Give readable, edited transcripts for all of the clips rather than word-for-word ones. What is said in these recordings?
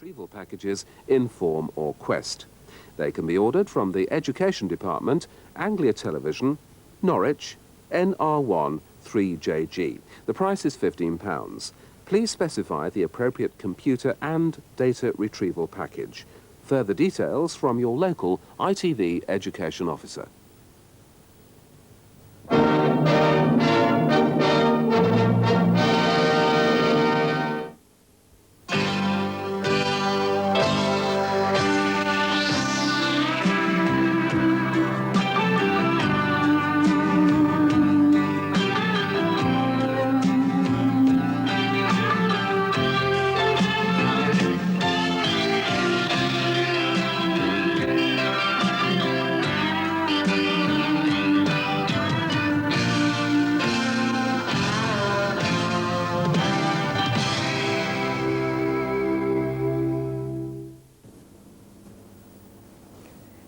retrieval packages in Form or Quest. They can be ordered from the Education Department, Anglia Television, Norwich, NR1 3JG. The price is £15. Please specify the appropriate computer and data retrieval package. Further details from your local ITV education officer.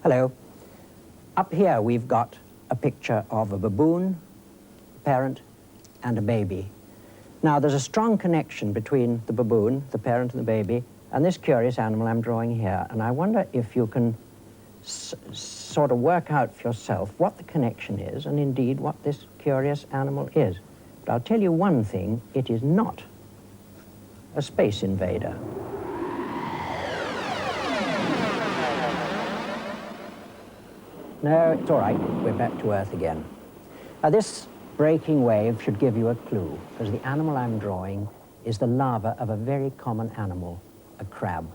Hello. Up here we've got a picture of a baboon, a parent, and a baby. Now there's a strong connection between the baboon, the parent and the baby, and this curious animal I'm drawing here. And I wonder if you can sort of work out for yourself what the connection is and indeed what this curious animal is. But I'll tell you one thing, it is not a space invader. No, it's all right. We're back to Earth again. Now, this breaking wave should give you a clue, because the animal I'm drawing is the larva of a very common animal, a crab.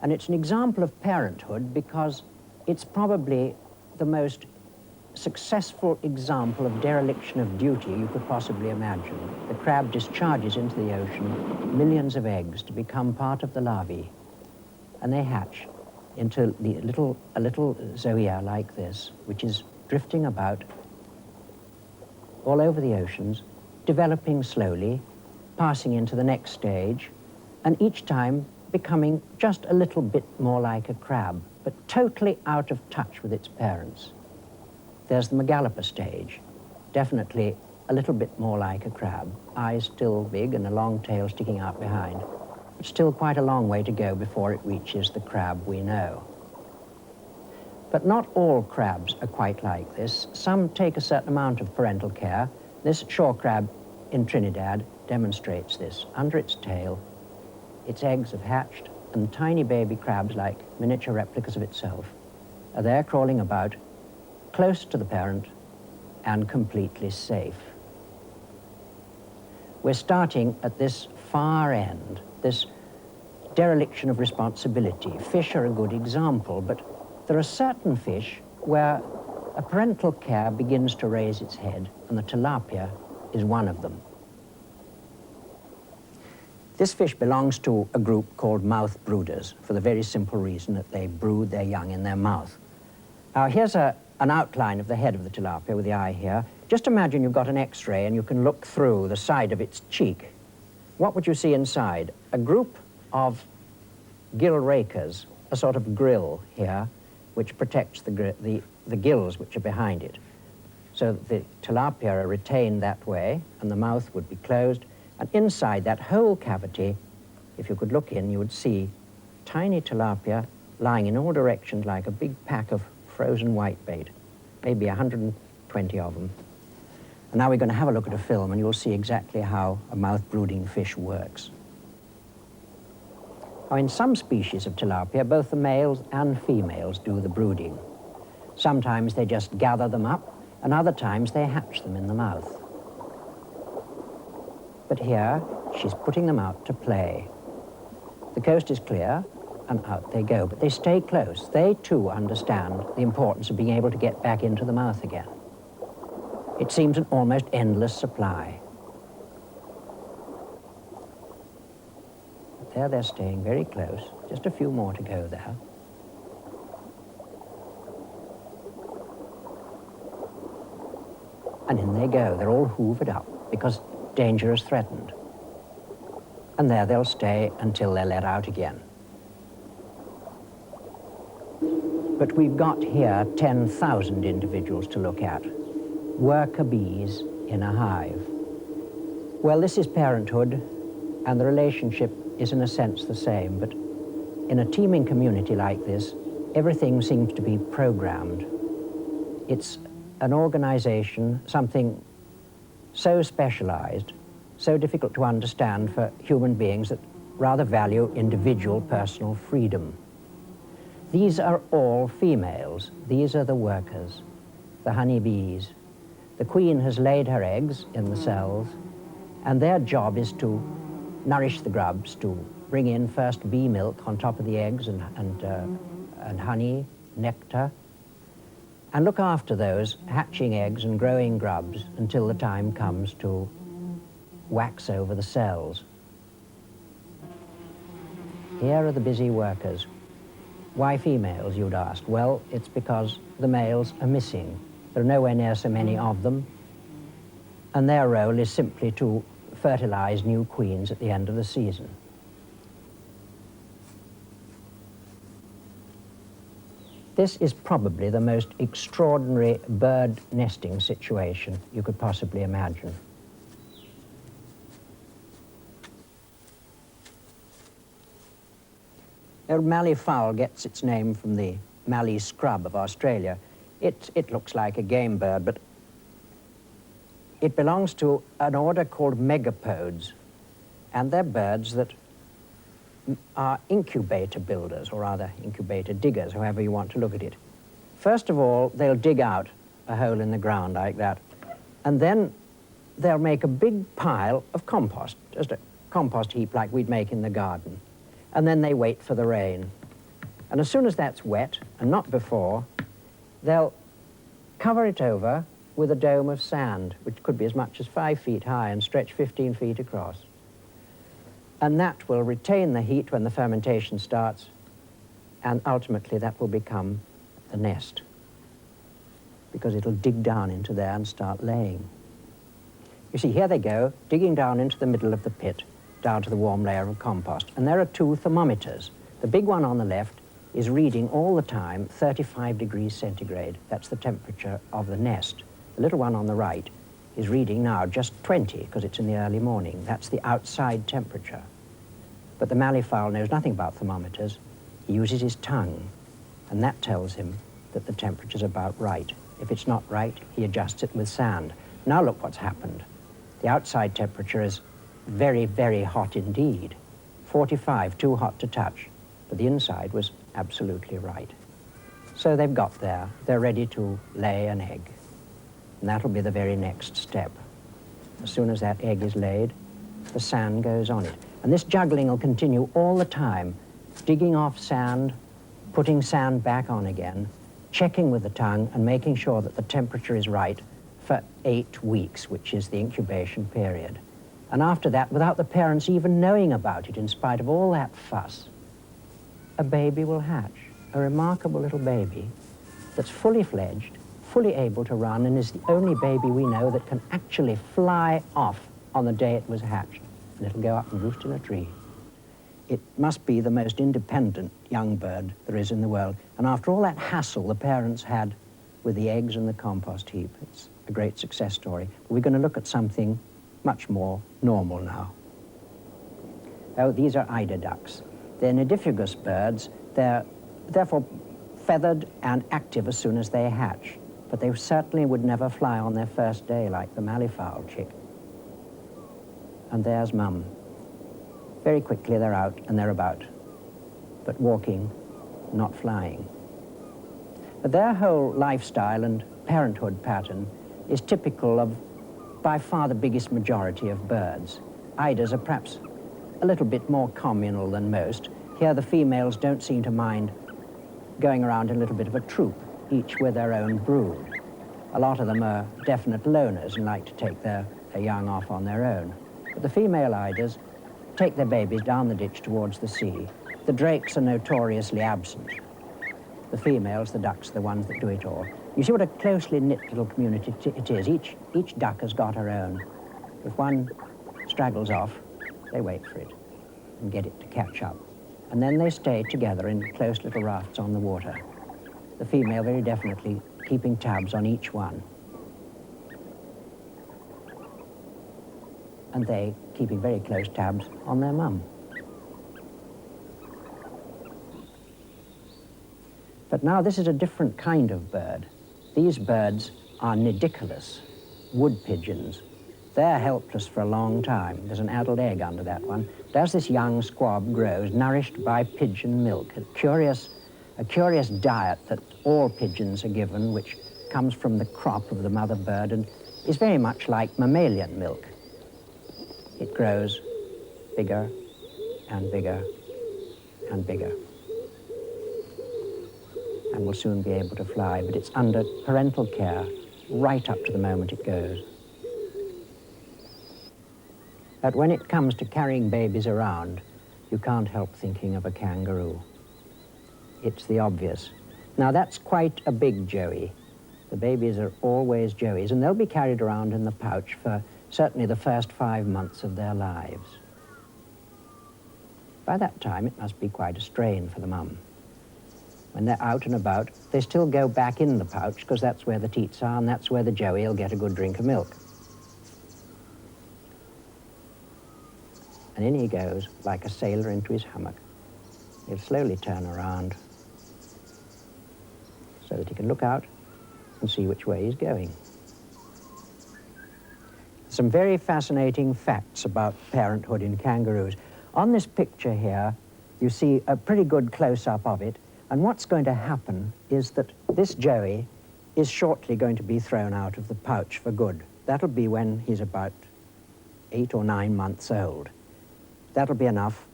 And it's an example of parenthood because it's probably the most successful example of dereliction of duty you could possibly imagine. The crab discharges into the ocean millions of eggs to become part of the larvae, and they hatch into a little zoea like this, which is drifting about all over the oceans, developing slowly, passing into the next stage, and each time becoming just a little bit more like a crab, but totally out of touch with its parents. There's the megalopa stage, definitely a little bit more like a crab, eyes still big and a long tail sticking out behind. But still quite a long way to go before it reaches the crab we know. But not all crabs are quite like this. Some take a certain amount of parental care. This shore crab in Trinidad demonstrates this. Under its tail, its eggs have hatched, and tiny baby crabs, like miniature replicas of itself, are there crawling about, close to the parent and completely safe. We're starting at this far end, this dereliction of responsibility. Fish are a good example, but there are certain fish where a parental care begins to raise its head, and the tilapia is one of them. This fish belongs to a group called mouth brooders, for the very simple reason that they brood their young in their mouth. Now here's an outline of the head of the tilapia with the eye here. Just imagine you've got an X-ray and you can look through the side of its cheek. What would you see inside? A group of gill rakers, a sort of grill here, which protects the gills which are behind it. So that the tilapia are retained that way, and the mouth would be closed. And inside that whole cavity, if you could look in, you would see tiny tilapia lying in all directions like a big pack of frozen whitebait, maybe 120 of them. And now we're going to have a look at a film, and you'll see exactly how a mouth-brooding fish works. Now, in some species of tilapia, both the males and females do the brooding. Sometimes they just gather them up, and other times they hatch them in the mouth. But here, she's putting them out to play. The coast is clear, and out they go, but they stay close. They, too, understand the importance of being able to get back into the mouth again. It seems an almost endless supply. But there they're staying very close. Just a few more to go there. And in they go. They're all hoovered up because danger is threatened. And there they'll stay until they're let out again. But we've got here 10,000 individuals to look at. Worker bees in a hive. Well, this is parenthood, and the relationship is in a sense the same, but in a teeming community like this, everything seems to be programmed. It's an organization, something so specialized, so difficult to understand for human beings that rather value individual personal freedom. These are all females. These are the workers, the honeybees. The queen has laid her eggs in the cells, and their job is to nourish the grubs, to bring in first bee milk on top of the eggs and honey, nectar, and look after those hatching eggs and growing grubs until the time comes to wax over the cells. Here are the busy workers. Why females, you'd ask? Well, it's because the males are missing. There are nowhere near so many of them, and their role is simply to fertilize new queens at the end of the season. This is probably the most extraordinary bird nesting situation you could possibly imagine. The mallee fowl gets its name from the mallee scrub of Australia. It looks like a game bird, but it belongs to an order called megapodes, and they're birds that are incubator builders, or rather incubator diggers, however you want to look at it. First of all, they'll dig out a hole in the ground like that, and then they'll make a big pile of compost, just a compost heap like we'd make in the garden. And then they wait for the rain. And as soon as that's wet, and not before, they'll cover it over with a dome of sand, which could be as much as 5 feet high and stretch 15 feet across. And that will retain the heat when the fermentation starts, and ultimately that will become the nest, because it'll dig down into there and start laying. You see, here they go, digging down into the middle of the pit, down to the warm layer of compost. And there are 2 thermometers. The big one on the left is reading all the time 35 degrees centigrade. That's the temperature of the nest. The little one on the right is reading now just 20, because it's in the early morning. That's the outside temperature. But the mallee fowl knows nothing about thermometers. He uses his tongue, and that tells him that the temperature's about right. If it's not right, he adjusts it with sand. Now look what's happened. The outside temperature is very, very hot indeed. 45, too hot to touch. But the inside was absolutely right. So they've got there. They're ready to lay an egg. And that'll be the very next step. As soon as that egg is laid, the sand goes on it. And this juggling will continue all the time, digging off sand, putting sand back on again, checking with the tongue and making sure that the temperature is right for 8 weeks, which is the incubation period. And after that, without the parents even knowing about it, in spite of all that fuss, a baby will hatch, a remarkable little baby that's fully fledged, fully able to run, and is the only baby we know that can actually fly off on the day it was hatched. And it'll go up and roost in a tree. It must be the most independent young bird there is in the world. And after all that hassle the parents had with the eggs and the compost heap, it's a great success story. But we're going to look at something much more normal now. Oh, these are eider ducks. They're nidifugus birds. They're therefore feathered and active as soon as they hatch, but they certainly would never fly on their first day like the mallee fowl chick. And there's Mum. Very quickly they're out and they're about, but walking, not flying. But their whole lifestyle and parenthood pattern is typical of by far the biggest majority of birds. Eiders are perhaps a little bit more communal than most. Here the females don't seem to mind going around in a little bit of a troop, each with their own brood. A lot of them are definite loners and like to take their young off on their own. But the female eiders take their babies down the ditch towards the sea. The drakes are notoriously absent. The females, the ducks, are the ones that do it all. You see what a closely knit little community it is. Each duck has got her own. If one straggles off, they wait for it and get it to catch up. And then they stay together in close little rafts on the water. The female very definitely keeping tabs on each one. And they keeping very close tabs on their mum. But now this is a different kind of bird. These birds are nidicolous, wood pigeons. They're helpless for a long time. There's an addled egg under that one. But as this young squab grows, nourished by pigeon milk, a curious diet that all pigeons are given, which comes from the crop of the mother bird and is very much like mammalian milk. It grows bigger and bigger and bigger, and will soon be able to fly, but it's under parental care right up to the moment it goes. But when it comes to carrying babies around, you can't help thinking of a kangaroo. It's the obvious. Now that's quite a big joey. The babies are always joeys, and they'll be carried around in the pouch for certainly the first 5 months of their lives. By that time, it must be quite a strain for the mum. When they're out and about, they still go back in the pouch because that's where the teats are and that's where the joey will get a good drink of milk. And in he goes, like a sailor into his hammock. He'll slowly turn around so that he can look out and see which way he's going. Some very fascinating facts about parenthood in kangaroos. On this picture here, you see a pretty good close-up of it, and what's going to happen is that this joey is shortly going to be thrown out of the pouch for good. That'll be when he's about 8 or 9 months old. That'll be enough,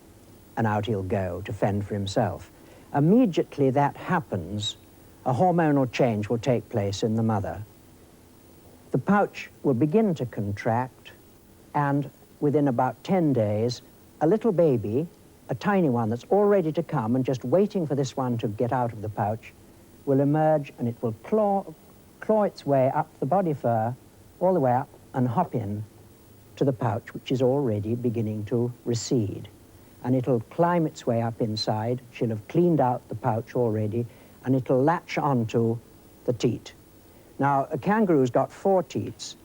and out he'll go to fend for himself. Immediately that happens, a hormonal change will take place in the mother. The pouch will begin to contract, and within about 10 days, a little baby, a tiny one that's all ready to come and just waiting for this one to get out of the pouch, will emerge, and it will claw its way up the body fur, all the way up, and hop in to the pouch, which is already beginning to recede. And it'll climb its way up inside. She'll have cleaned out the pouch already, and it'll latch onto the teat. Now, a kangaroo's got 4 teats,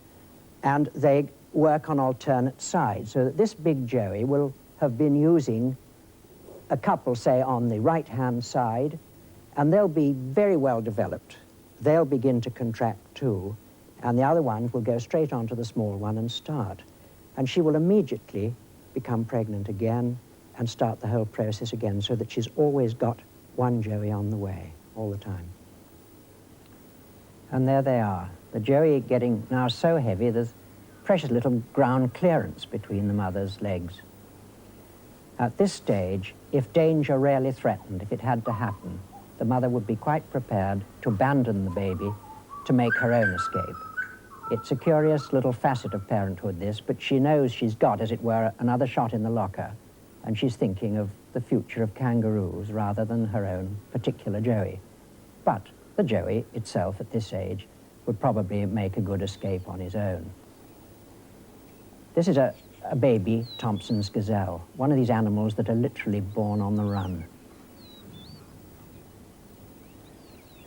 and they work on alternate sides, so that this big joey will have been using a couple, say, on the right-hand side, and they'll be very well developed. They'll begin to contract too, and the other one will go straight onto the small one and start. And she will immediately become pregnant again and start the whole process again, so that she's always got one joey on the way, all the time. And there they are. The joey getting now so heavy, there's precious little ground clearance between the mother's legs. At this stage, if danger really threatened, if it had to happen, the mother would be quite prepared to abandon the baby to make her own escape. It's a curious little facet of parenthood, this, but she knows she's got, as it were, another shot in the locker, and she's thinking of the future of kangaroos rather than her own particular joey. But the joey itself at this age would probably make a good escape on his own. This is a baby Thompson's gazelle, one of these animals that are literally born on the run.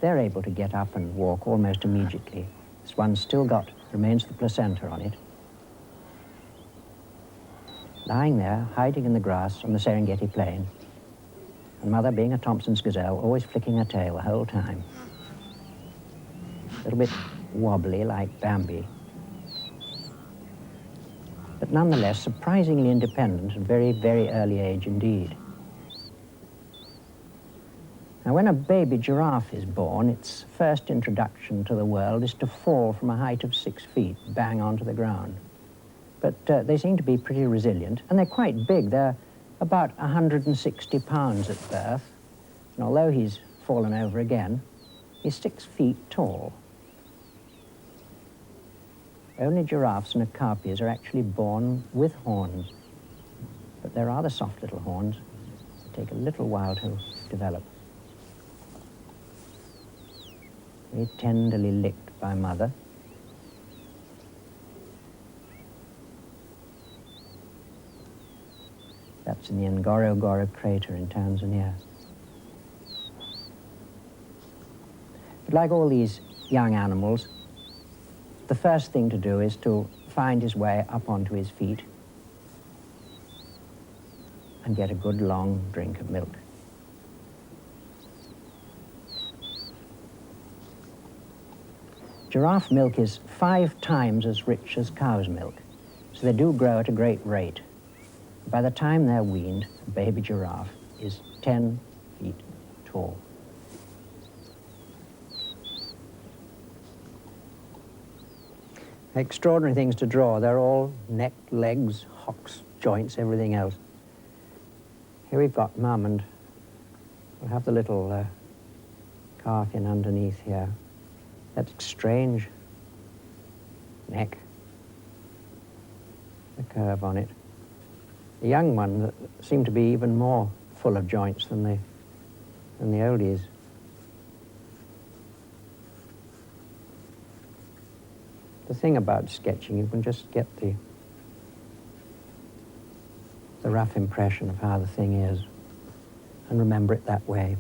They're able to get up and walk almost immediately. This one's still remains the placenta on it. Lying there, hiding in the grass on the Serengeti plain, and mother, being a Thompson's gazelle, always flicking her tail the whole time. A little bit wobbly like Bambi, but nonetheless surprisingly independent at a very, very early age indeed. Now, when a baby giraffe is born, its first introduction to the world is to fall from a height of 6 feet, bang onto the ground. But they seem to be pretty resilient, and they're quite big. They're about 160 pounds at birth, and although he's fallen over again, he's 6 feet tall. Only giraffes and okapis are actually born with horns, but they're rather soft little horns. They take a little while to develop. Very tenderly licked by mother. That's in the Ngorongoro crater in Tanzania. But like all these young animals, the first thing to do is to find his way up onto his feet and get a good long drink of milk. Giraffe milk is 5 times as rich as cow's milk, so they do grow at a great rate. By the time they're weaned, a baby giraffe is 10 feet tall. Extraordinary things to draw. They're all neck, legs, hocks, joints, everything else. Here we've got Mum, and we'll have the little calf in underneath here. That's strange. Neck. The curve on it. The young one seemed to be even more full of joints than the oldies. The thing about sketching, you can just get the rough impression of how the thing is and remember it that way.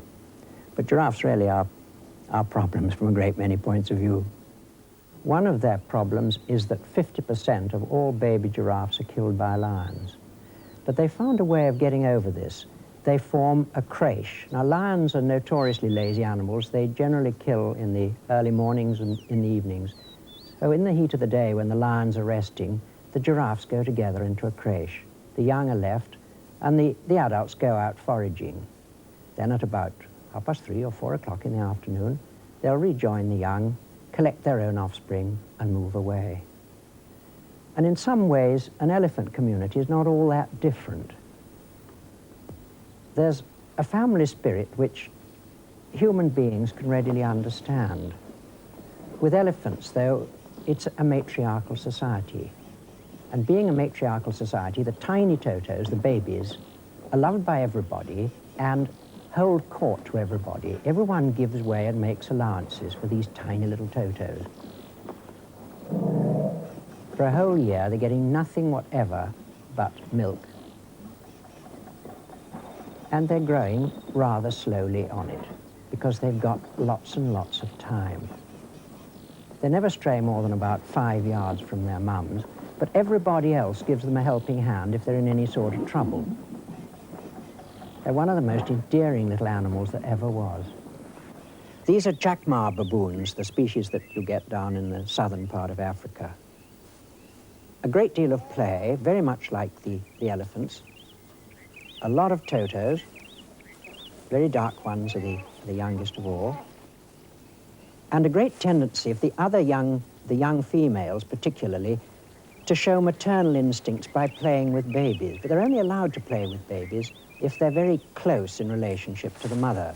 But giraffes really are problems from a great many points of view. One of their problems is that 50% of all baby giraffes are killed by lions. But they found a way of getting over this. They form a creche. Now, lions are notoriously lazy animals. They generally kill in the early mornings and in the evenings. So in the heat of the day, when the lions are resting, the giraffes go together into a creche. The young are left, and the adults go out foraging. Then at about 3:30 or 4 o'clock in the afternoon, they'll rejoin the young, collect their own offspring, and move away. And in some ways, an elephant community is not all that different. There's a family spirit which human beings can readily understand. With elephants, though, it's a matriarchal society. And being a matriarchal society, the tiny totos, the babies, are loved by everybody and hold court to everybody. Everyone gives way and makes allowances for these tiny little totos. For a whole year, they're getting nothing whatever but milk. And they're growing rather slowly on it because they've got lots and lots of time. They never stray more than about 5 yards from their mums, but everybody else gives them a helping hand if they're in any sort of trouble. They're one of the most endearing little animals that ever was. These are Jacmar baboons, the species that you get down in the southern part of Africa. A great deal of play, very much like the elephants. A lot of totos. Very dark ones are the youngest of all. And a great tendency of the young females particularly, to show maternal instincts by playing with babies. But they're only allowed to play with babies if they're very close in relationship to the mother.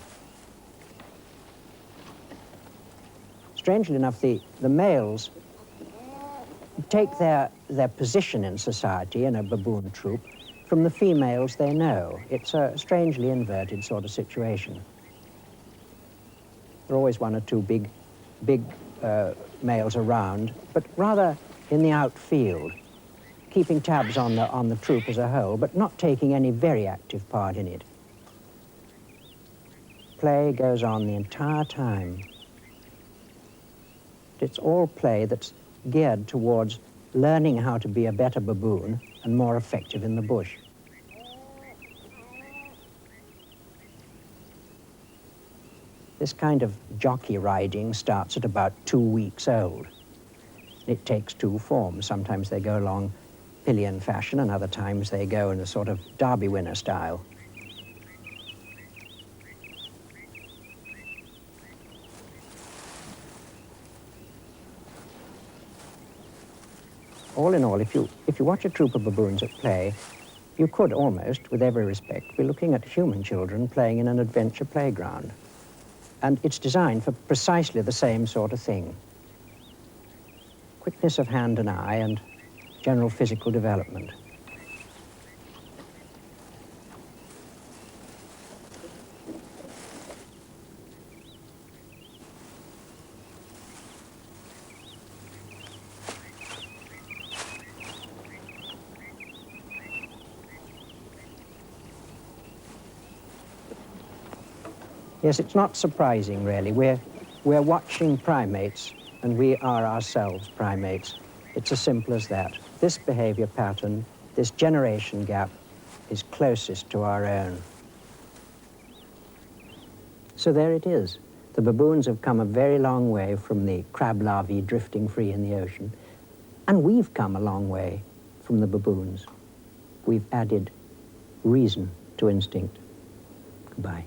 Strangely enough, the males take their position in society in a baboon troop from the females they know. It's a strangely inverted sort of situation. There are always one or two big males around, but rather in the outfield, keeping tabs on the troop as a whole, but not taking any very active part in it. Play goes on the entire time. It's all play that's geared towards learning how to be a better baboon and more effective in the bush. This kind of jockey riding starts at about 2 weeks old. It takes two forms. Sometimes they go along pillion fashion, and other times they go in a sort of derby winner style. All in all, if you watch a troop of baboons at play, you could almost, with every respect, be looking at human children playing in an adventure playground. And it's designed for precisely the same sort of thing. Quickness of hand and eye and general physical development. Yes, it's not surprising, really. We're watching primates, and we are ourselves primates. It's as simple as that. This behavior pattern, this generation gap, is closest to our own. So there it is. The baboons have come a very long way from the crab larvae drifting free in the ocean, and we've come a long way from the baboons. We've added reason to instinct. Goodbye.